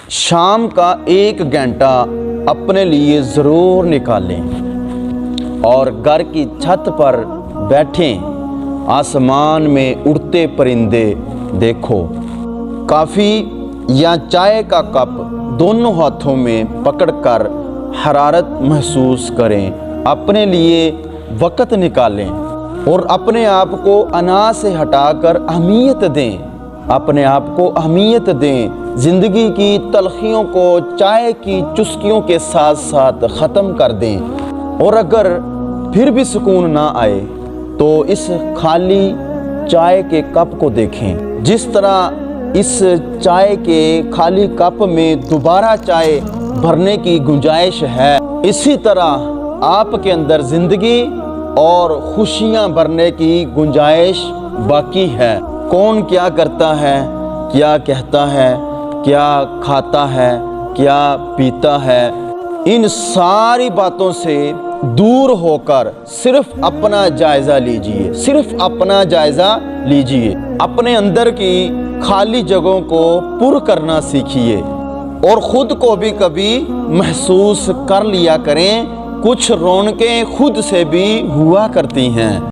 شام کا 1 گھنٹہ اپنے لیے ضرور نکالیں اور گھر کی چھت پر بیٹھیں، آسمان میں اڑتے پرندے دیکھو۔ کافی یا چائے کا کپ دونوں ہاتھوں میں پکڑ کر حرارت محسوس کریں، اپنے لیے وقت نکالیں اور اپنے آپ کو انا سے ہٹا کر اہمیت دیں، اپنے آپ کو اہمیت دیں۔ زندگی کی تلخیوں کو چائے کی چسکیوں کے ساتھ ساتھ ختم کر دیں، اور اگر پھر بھی سکون نہ آئے تو اس خالی چائے کے کپ کو دیکھیں۔ جس طرح اس چائے کے خالی کپ میں دوبارہ چائے بھرنے کی گنجائش ہے، اسی طرح آپ کے اندر زندگی اور خوشیاں بھرنے کی گنجائش باقی ہے۔ کون کیا کرتا ہے، کیا کہتا ہے، کیا کھاتا ہے، کیا پیتا ہے، ان ساری باتوں سے دور ہو کر صرف اپنا جائزہ لیجئے، صرف اپنا جائزہ لیجئے۔ اپنے اندر کی خالی جگہوں کو پر کرنا سیکھیے اور خود کو بھی کبھی محسوس کر لیا کریں، کچھ رونقیں خود سے بھی ہوا کرتی ہیں۔